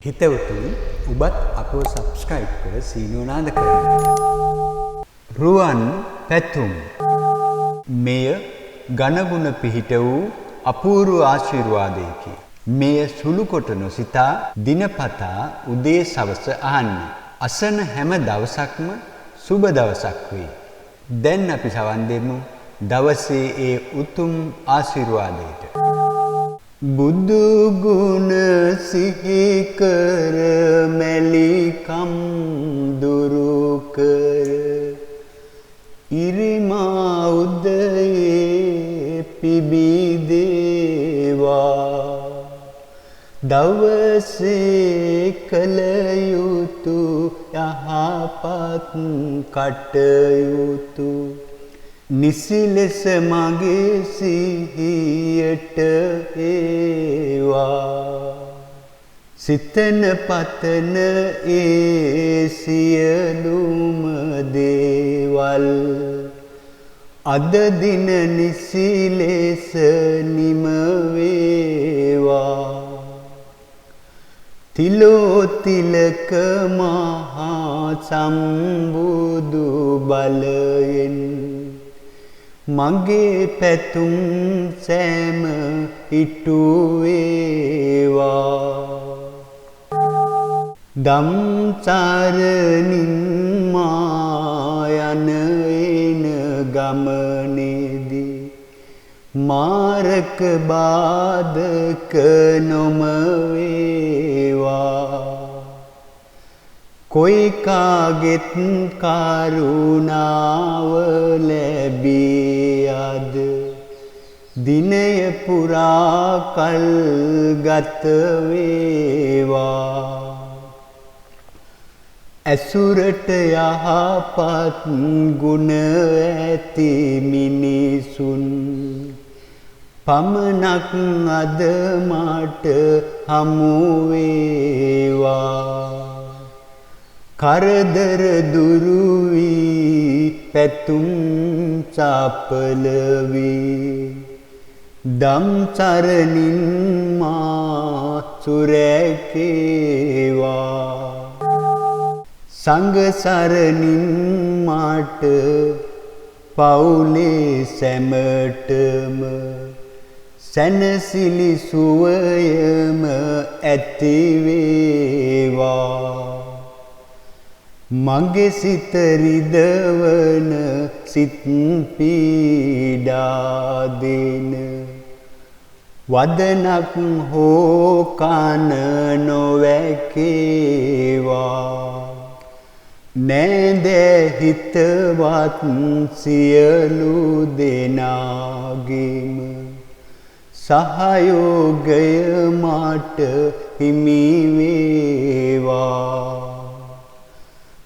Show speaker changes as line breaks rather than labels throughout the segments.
හිතවතුනි ඔබත් අපව සබ්ස්ක්‍රයිබ් කර සීනුව නාද කරන්න. රුවන් පැතුම් මෙය ගණගුණ පිහිට වූ අපූර්ව ආශිර්වාදයකි. මෙය සුළු කොට නොසිතා දිනපතා උදේ සවස අහන්න. අසන හැම දවසක්ම සුබ දවසක් වේ. දැන් අපි සවන් දෙමු දවසේ ඒ උතුම් ආශිර්වාදයට. බුදු ගුණ සිහි කර මැලිකම් දුරු කර ඉරිමා උදයේ පිබිදේවා දවසේ කල යුතු යහපත් කටයුතු නිසි ලෙස මගේ සිහියට ඒවා සිතන පතන ඒ සියලුම දේවල් අද දින නිසි ලෙස නිම වේවා තිලෝතිලක මහා සම්බුදු බලයෙන් මගේ පැතුම් සෑම ඉටු වේවා දම් චරණින් මා යන එන ගමනේදී මාරක බාධක නොම වේවා කොයි කාගෙත් කරුණාව ලැබී අද දිනය පුරා කල් ගත වේවා ඇසුරට යහපත් ගුණ ඇති මිනිසුන් පමණක් අද මට හමු වේවා කරදර දුරු වී පැතුම් සඵල වී දම් චරණින් මා සුරැකේවා සංඝ සරණින් මාට පවුලේ සැමටම සැනසිලි සුවයම ඇති වේවා මගේ සිත රිදවන සිත් පීඩා දෙන වදනක් හෝ කන නොවැකේවා නෑද හිතවත් සියලු දෙනාගේම සහයෝගය මට හිමි වේවා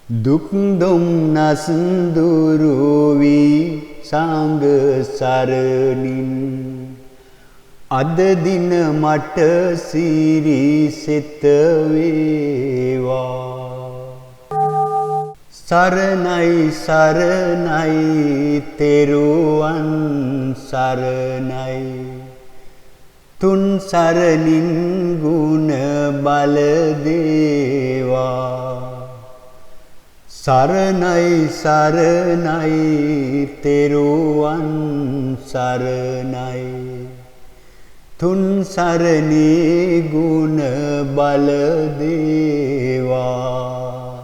දුක් දුම්නස් දුරු වී සංඝ සරණින් අද දින මට සිරිසෙත වේවා සරණයි සරණයි තෙරුවන් සරණයි තුන් සරණින් ගුණ බල දේවා සරණයි සරණයි තෙරුවන් සරණයි තුන් සරණේ ගුණ බල දේවා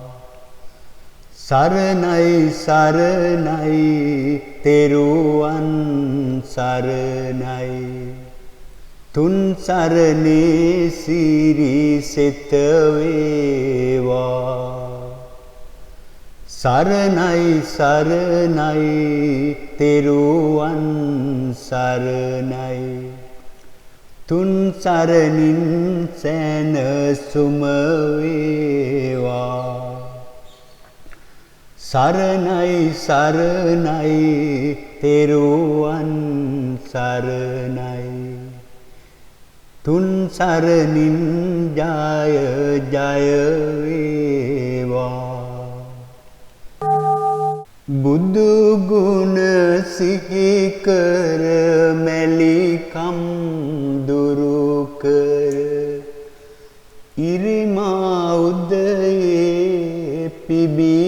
සරණයි සරණයි තෙරුවන් සරණයි තුන් සරණේ සිරිසෙත වේවා සරණයි සරණයි තෙරුවන් සරණයි තුන් සරණින් සැනසුම වේවා සරණයි සරණයි තෙරුවන් සරණයි තුන් සරණින් ජය ජය වේවා බුදු ගුණ සිහි කර මැලිකම් දුරු කර ඉරිමා ඉරිමා උදයේ පිබිදේවා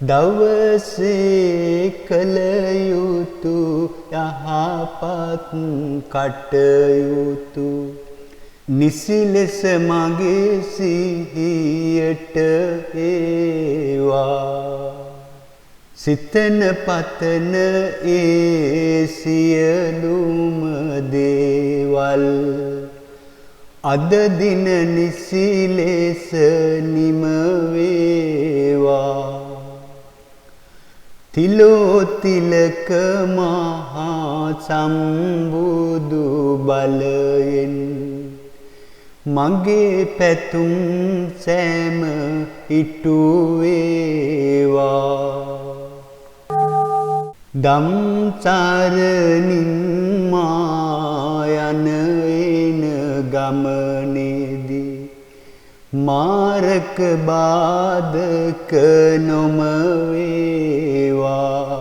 දවසේ කළ යුතු යහපත් කටයුතු නිසි ලෙස මගේ සිහියට ඒවා සිතන පතන ඒ සියලුම දේවල් අද දින නිසි ලෙස නිම වේවා තිලෝතිලක මහා සම්බුදු බලයෙන් මගේ පැතුම් සෑම ඉටු වේවා ධම්සරණින් මා යන එන ගමනේදී මාරක බාධක නොම වේවා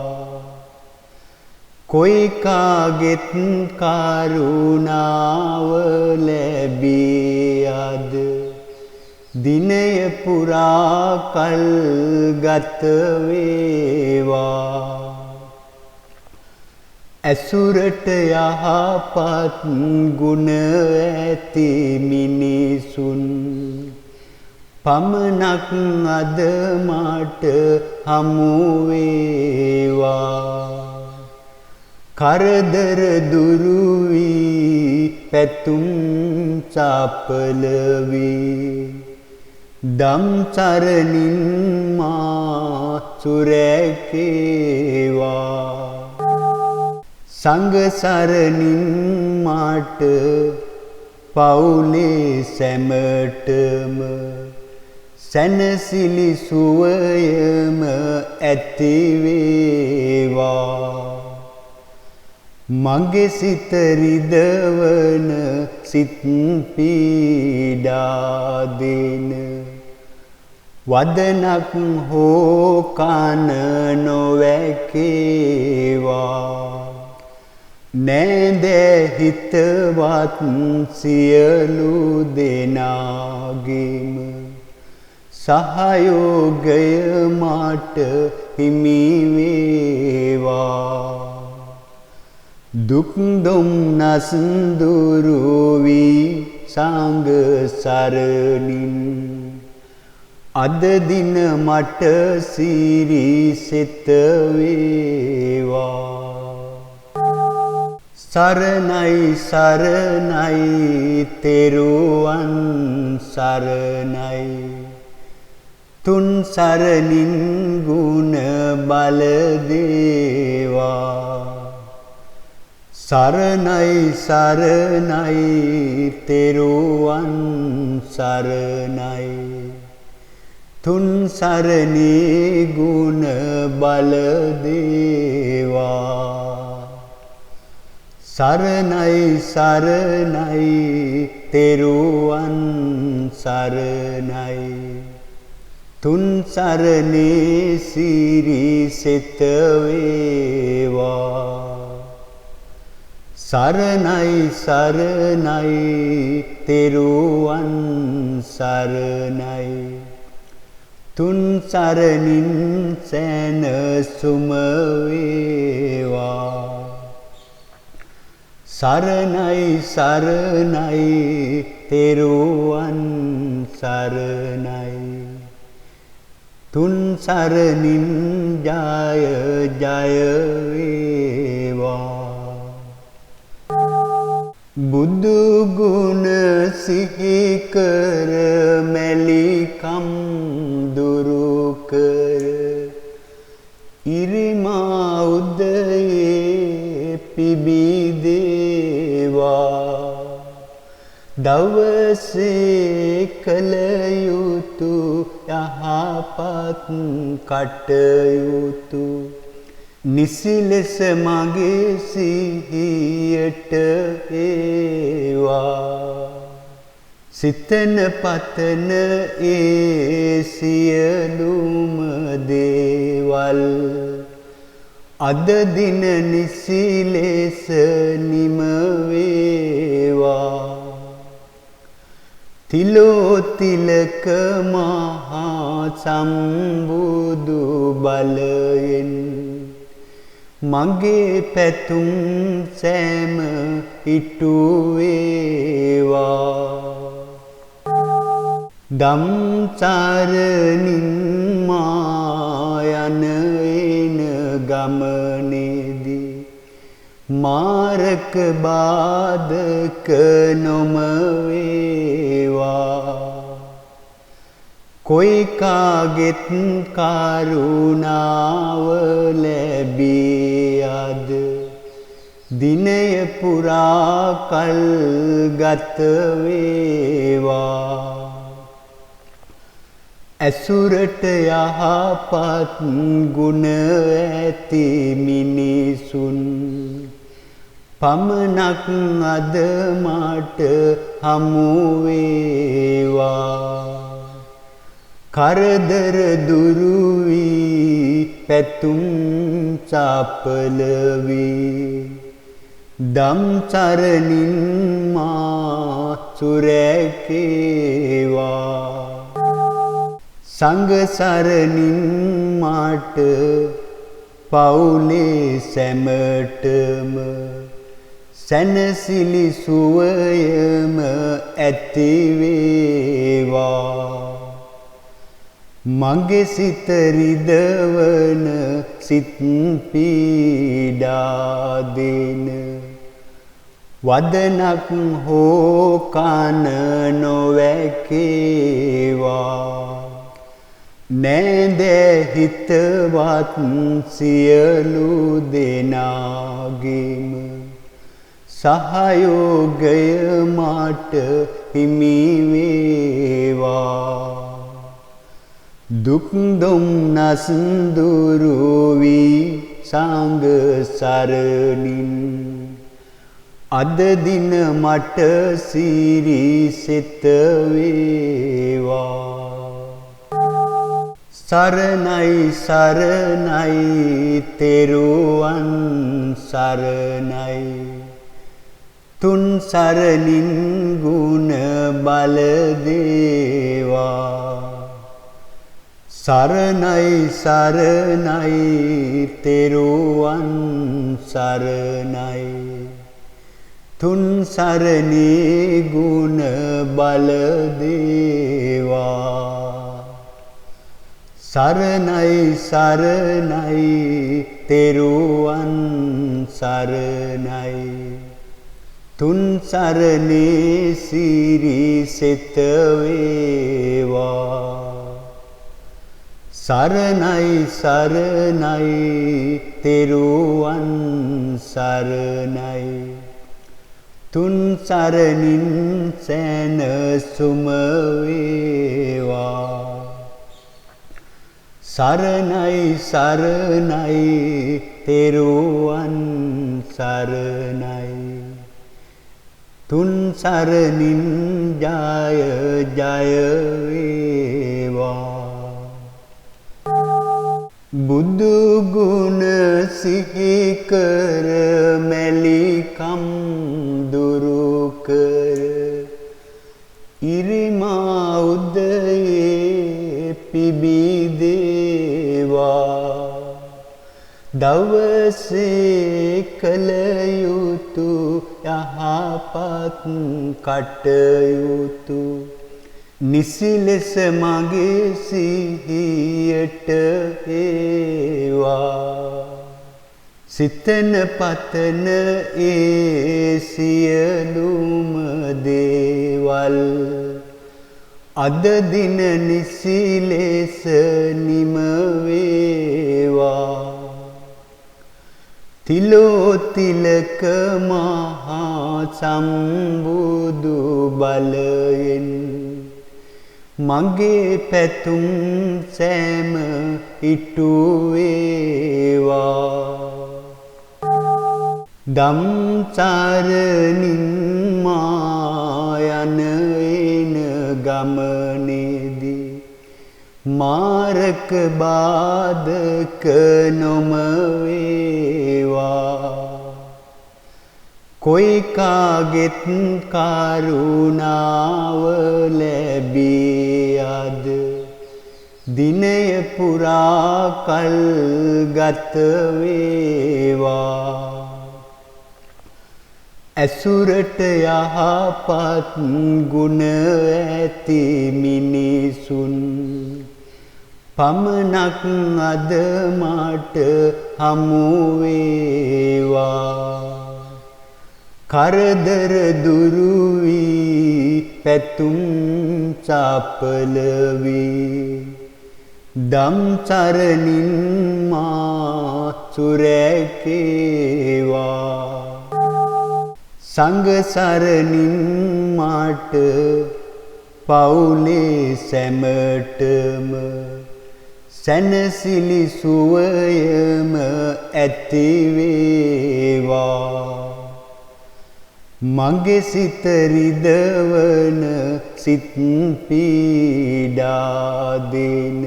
කොයි කාගෙත් කරුණාව ලැබී අද දිනය පුරා කල් ගත වේවා ඇසුරට යහපත් ගුණ ඇති මිනිසුන් පමණක් අද මට හමු වේවා කරදර දුරු වී පැතුම් සඵල වී ධම්සරණින් මා සුරැකේවා සංඝ සරණින් මාට පවුලේ සැමටම සැනසිලි සුවයම ඇති වේවා මගේ සිත රිදවන සිත් පීඩා දෙන වදනක් හෝ කන නොවැකේවා නෑද හිතවත් සියලු දෙනාගේම සහයෝගය මට හිමි වේවා දුක් දුම්නස් දුරු වී සංඝ සරණින් අද දින මට සිරිසෙත වේවා සරණයි සරණයි තෙරුවන් සරණයි තුන් සරණින් ගුණ බල දේවා සරණයි සරණයි තෙරුවන් සරණයි තුන් සරණේ ගුණ බල දේවා සරණයි සරණයි තෙරුවන් සරණයි තුන් සරණේ සිරිසෙත වේවා සරණයි සරණයි තෙරුවන් සරණයි තුන් සරණින් සැනසුම වේවා සරණයි සරණයි තෙරුවන් සරණයි තුන් සරණින් ජය ජය වේවා බුදු ගුණ සිහි කර මැලිකම් දුරු කර ඉරිමා උදයේ පිබිදේවා දවසේ කළ යුතු යහපත් කටයුතු නිසි ලෙස මගේ සිහියට ඒවා සිතන පතන ඒ සියලුම දේවල් අද දින නිසි ලෙස නිම වේවා තිලෝතිලක මහා සම්බුදු බලයෙන් මගේ පැතුම් සෑම ඉටු වේවා දම් සරණින් මා යන එන ගමනේදී මාරක බාධක නොම වේවා කොයි කාගෙත් කරුණාව ලැබී අද දිනය පුරා කල් ගත වේවා ඇසුරට යහපත් ගුණ ඇති මිනිසුන් පමණක් අද මට හමු වේවා කරදර දුරු වී පැතුම් සඵල වී දම් සරණින් මා සුරැකේවා සංඝ සරණින් මාට පවුලේ සැමටම සැනසිලි සුවයම ඇති වේවා මගේ සිත රිදවන සිත් පීඩා දෙන වදනක් හෝ කන නොවැකේවා නෑද හිතවත් සියලු දෙනාගේම සහයෝගය මට හිමි වේවා දුක් දුම්නස් දුරු වී සංඝ සරණින් අද දින මට සිරිසෙත වේවා සරණයි සරණයි තෙරුවන් සරණයි තුන් සරණින් ගුණ බල දේවා සරණයි සරණයි තෙරුවන් සරණයි තුන් සරණේ ගුණ බල දේවා සරණයි සරණයි තෙරුවන් සරණයි තුන් සරණේ සිරිසෙත වේවා සරණයි සරණයි තෙරුවන් සරණයි තුන් සරණින් සැනසුම වේවා සරණයි සරණයි තෙරුවන් සරණයි තුන් සරණින් ජය ජය වේවා බුදු ගුණ සිහි කර මැලිකම් දුරු කර ඉරිමා උදයේ පිබිදේවා දවසේ කළ යුතු යහපත් කටයුතු නිසි ලෙස මගේ සිහියට ඒවා සිතන පතන ඒ සියලුම දේවල් අද දින නිසි ලෙස නිම වේවා තිලෝතිලක මහා සම්බුදු බලයෙන් මගේ පැතුම් සෑම ඉටු වේවා දම් සරණින් මා යන එන ගමනේදී මාරක බාධක නොම වේවා කොයි කාගෙත් කරුණාව දිනය පුරා කල් ගත වේවා ඇසුරට යහපත් ගුණ ඇති මිනිසුන් පමණක් අද මට හමු වේවා කරදර දුරු වී පැතුම් චපල වී දම් චරණින් මා සුරැකේවා සංඝ සරණින් මාට පවුලේ සැමටම සැනසිලි සුවයම ඇති වේවා මගේ සිත රිදවන සිත් පීඩා දෙන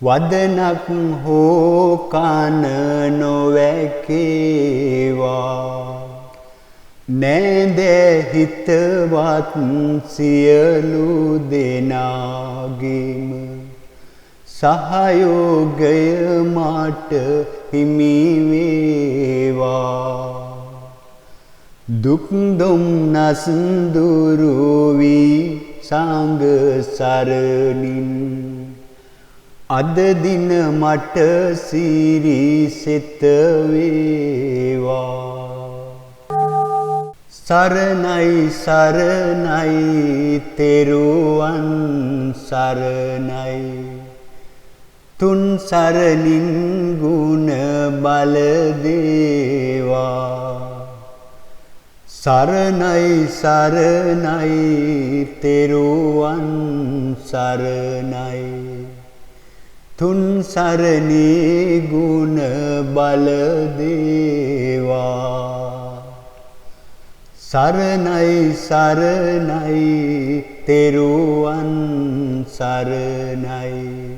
වදනක් හෝ කන නොවැකේවා නෑද හිතවත් සියලු දෙනාගේම සහයෝගය මට හිමි වේවා දුක් දුම්නස් දුරු වී සංඝ සරණින් අද දින මට සිරිසෙත වේවා සරණයි සරණයි තෙරුවන් සරණයි තුන් සරණින් ගුණ බල දේවා සරණයි සරණයි තෙරුවන් සරණයි තුන් සරණේ ගුණ බල දේවා සරණයි සරණයි තෙරුවන් සරණයි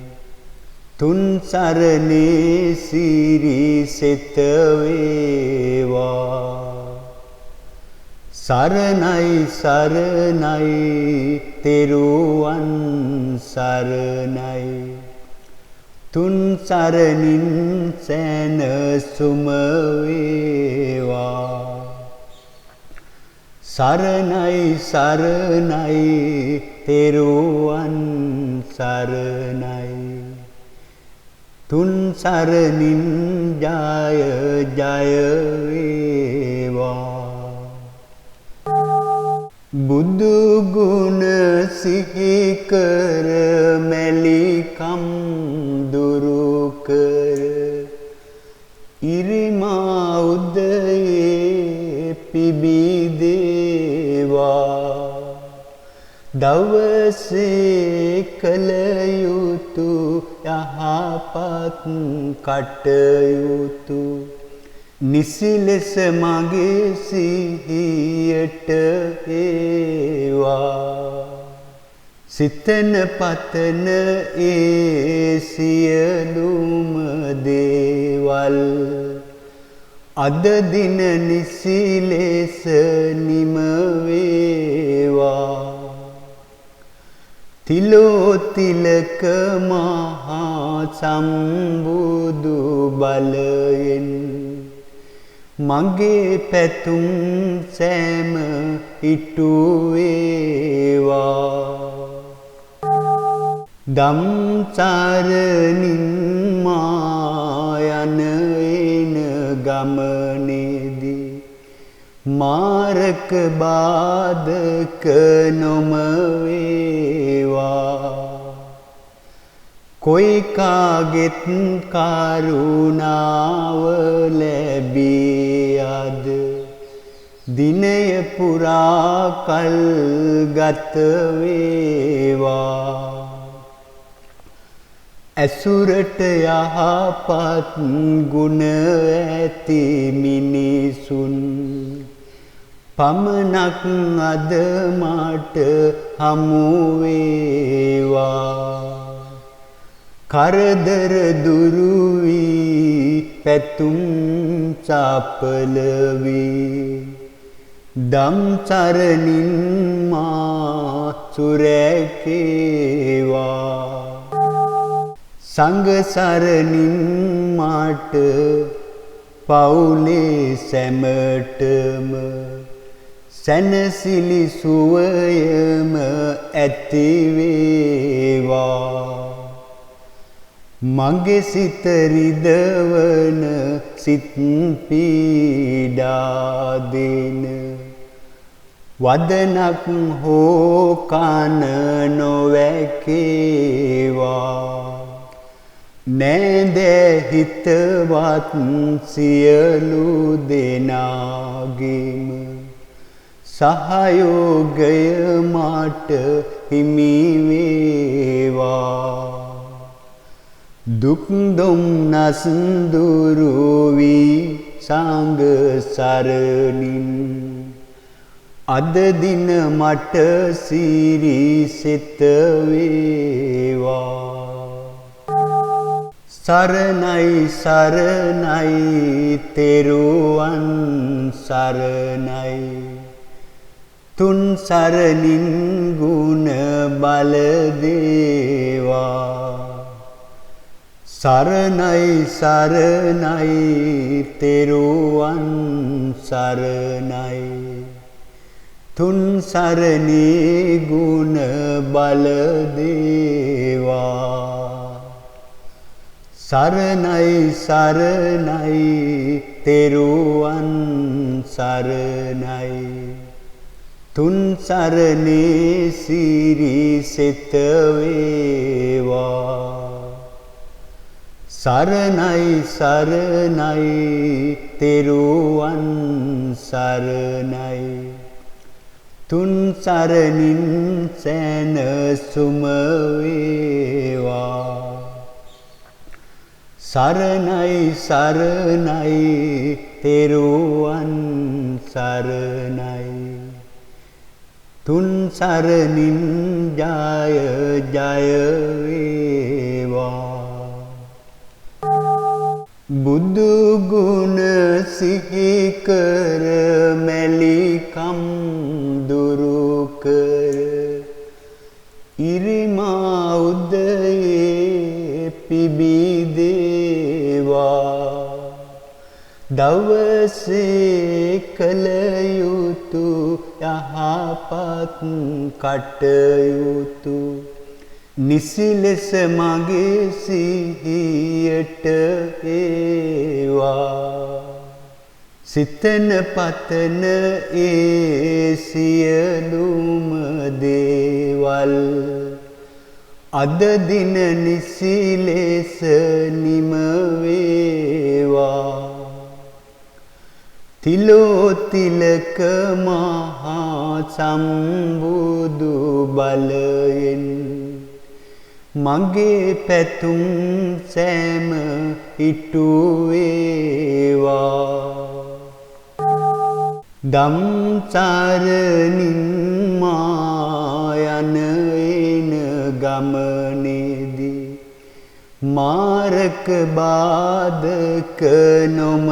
තුන් සරණේ සිරිසෙත වේවා සරණයි සරණයි තෙරුවන් සරණයි තුන් සරණින් සැනසුම වේවා සරණයි සරණයි තෙරුවන් සරණයි තුන් සරණින් ජය ජය වේවා බුදු ගුණ සිහි කර මැලිකම් දුරු කර ඉරිමා උදයේ පිබිදේවා දවසේ කළ යුතු යහපත් කටයුතු නිසි ලෙස මගේ සිහියට ඒවා සිතන පතන ඒ සියලුම දේවල් අද දින නිසි ලෙස නිම වේවා තිලෝතිලක මහා සම්බුදු බලයෙන් මගේ පැතුම් සෑම ඉටු වේවා දම් චරණින් මා යන එන ගමනේදී මාරක බාධක නොම වේවා කොයි කාගෙත් කරුණාව ලැබී අද දිනය පුරා කල් ගත වේවා ඇසුරට යහපත් ගුණ ඇති මිනිසුන් පමණක් අද මට හමු වේවා කරදර දුරු වී පැතුම් චපල වී දම් චරණින් මා සුරැකේවා සංඝ සරණින් මාට පවුලේ සැමටම සැනසිලි සුවයම ඇති වේවා. මගේ සිත රිදවන සිත් පීඩා දෙන වදනක් හෝ කන නොවැකේවා. නෑද හිතවත් සියලු දෙනාගේම සහයෝගය මට හිමි වේවා. දුක් දුම්නස් දුරු වී සංඝ සරණින් අද දින මට සිරිසෙත වේවා. සරණයි සරණයි තෙරුවන් සරණයි. තුන් සරණින් ගුණ බල දේවා. සරණයි සරණයි තෙරුවන් සරණයි. තුන් සරණේ ගුණ බල දේවා. සරණයි සරණයි තෙරුවන් සරණයි. තුන් සරණේ සිරිසෙත වේවා. සරණයි සරණයි තෙරුවන් සරණයි. තුන් සරණින් සැනසුම වේවා. සරණයි සරණයි තෙරුවන් සරණයි. තුන් සරණින් ජය ජය වේවා. බුදු ගුණ සිහි කර මැලිකම් දුරු කර ඉරිමා උදයේ පිබිදේවා. දවසේ කළ යුතු යහපත් කටයුතු නිසි ලෙස මගේ සිහියට ඒවා. සිතන පතන ඒ සියලුම දේවල් අද දින නිසි ලෙස නිම වේවා. තිලෝතිලක මහා සම්බුදු බලයෙන් මගේ පැතුම් සෑම ඉටු වේවා. දම් සරණින් මා යන එන ගමනේදී මාරක බාධක නොම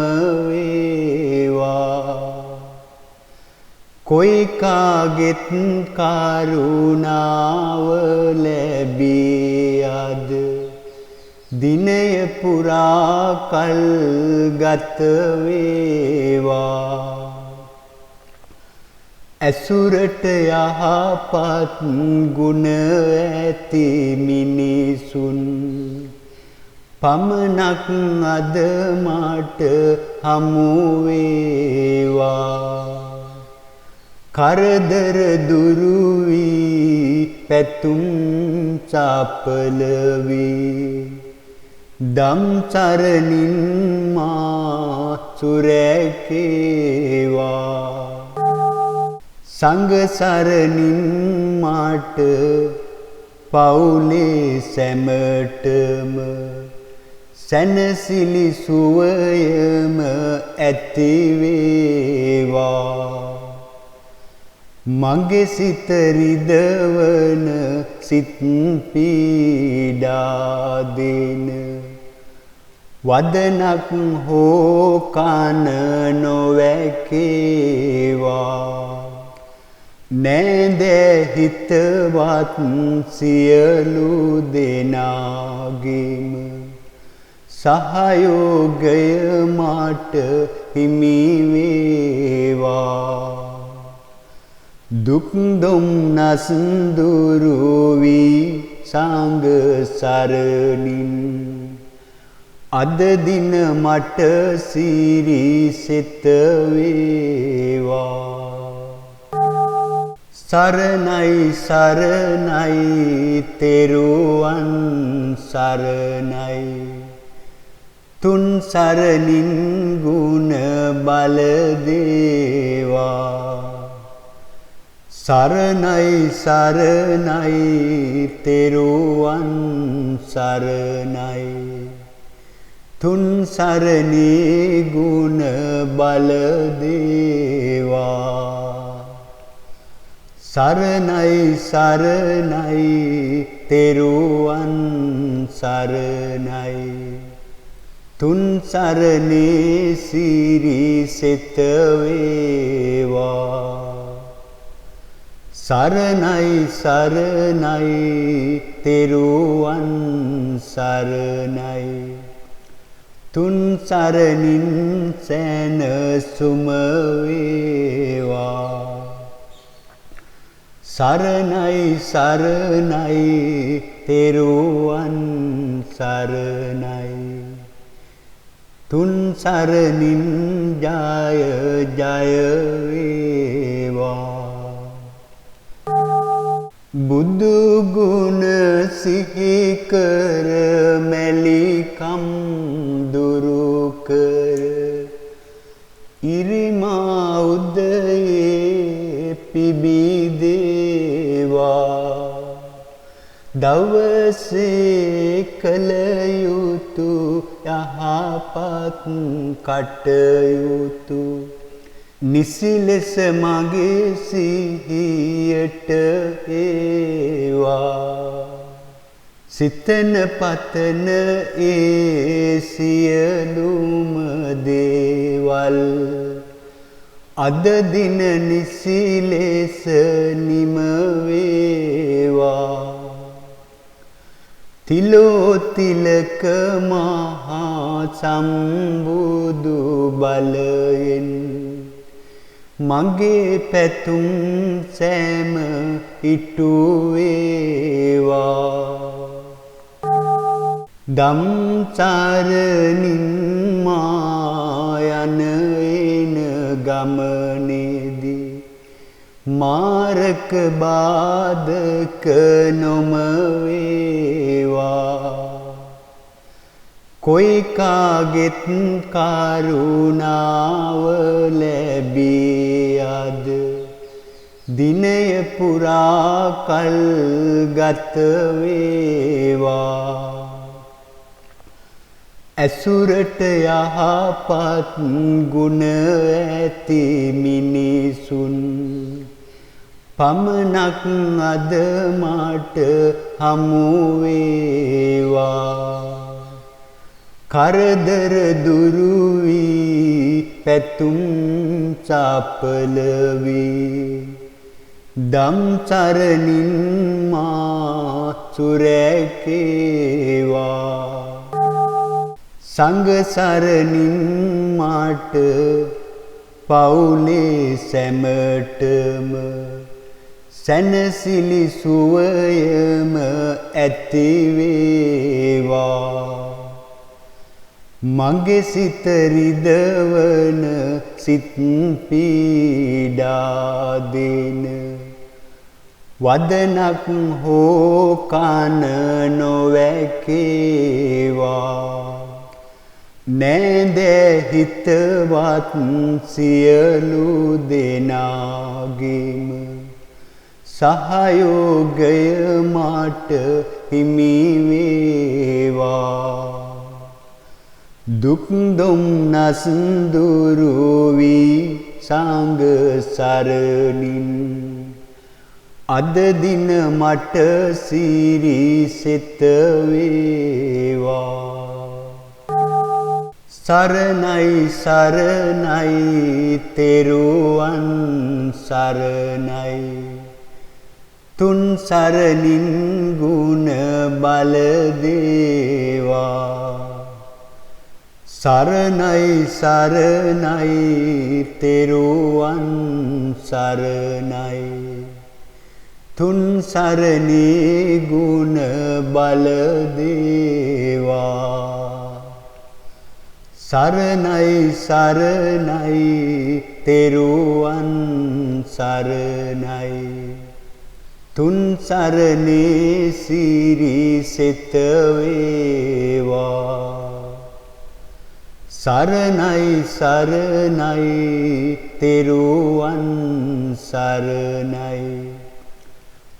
වේවා. කොයි කාගෙත් කරුණාව ලැබී අද දිනය පුරා කල් ගත වේවා. ඇසුරට යහපත් ගුණ ඇති මිනිසුන් පමණක් අද මට හමු වේවා. කරදර දුරු වී පැතුම් සඵල වී දම් සරණින් මා සුරැකේවා. සංඝ සරණින් මාට පවුලේ සැමටම සැනසිලි සුවයම ඇති වේවා. මගේ සිත රිදවන සිත් පීඩා දෙන වදනක් හෝ කන නොවැකේවා. නෑද හිතවත් සියලු දෙනාගේම සහයෝගය මට හිමි වේවා. දුක් දුම්නස් දුරු වී සංඝ සරණින් අද දින මට සිරිසෙත වේවා. සරණයි සරණයි තෙරුවන් සරණයි තුන් සරණින් ගුණ බල දේවා. සරණයි සරණයි තෙරුවන් සරණයි තුන් සරණේ ගුණ බල දේවා. සරණයි සරණයි තෙරුවන් සරණයි තුන් සරණේ සිරිසෙත වේවා. සරණයි සරණයි තෙරුවන් සරණයි තුන් සරණින් සැනසුම වේවා. සරණයි සරණයි තෙරුවන් සරණයි තුන් සරණින් ජය ජය වේවා. බුදු ගුණ සිහි කර මැලිකම් දුරු කර ඉරිමා උදයේ පිබිදේවා. දවසේ කළ යුතු යහපත් කටයුතු නිසි ලෙස මගේ සිහියට ඒවා. සිතන පතන ඒ සියලුම දේවල් අද දින නිසි ලෙස නිම වේවා. තිලෝතිලක මහා සම්බුදු බලයෙන් මගේ පැතුම් සෑම ඉටු වේවා. ධම්සරණින් මා යන එන ගමනේදී මාරක බාධක නොම වේවා. කොයි කාගෙත් කරුණාව ලැබී අද දිනය පුරා කල් ගත වේවා. ඇසුරට යහපත් ගුණ ඇති මිනිසුන් පමණක් අද මට හමු වේවා. කරදර දුරු වී පැතුම් සඵල වී ධම්සරණින් මා සුරැකේවා. සංඝ සරණින් මාට පවුලේ සැමටම සැනසිලි සුවයම ඇති වේවා. මගේ සිත රිදවන සිත් පීඩා දෙන වදනක් හෝ කන නොවැකේවා. නෑද හිතවත් සියලු දෙනාගේම සහයෝගය මට හිමි වේවා. දුක් දුම්නස් දුරු වී සංඝ සරණින් අද දින මට සිරිසෙත වේවා. සරණයි සරණයි තෙරුවන් සරණයි තුන් සරණින් ගුණ බල දේවා සරණයි සරණයි තෙරුවන් සරණයි තුන් සරණේ ගුණ බල දේවා සරණයි සරණයි තෙරුවන් සරණයි තුන් සරණේ සිරි සෙත වේවා සරණයි සරණයි තෙරුවන් සරණයි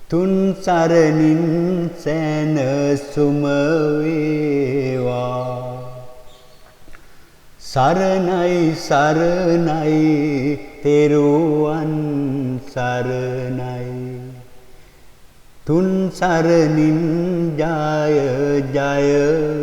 තුන් සරණින් සැනසුම වේවා සරණයි සරණයි තෙරුවන් සරණයි තුන් සරණින් ජය ජය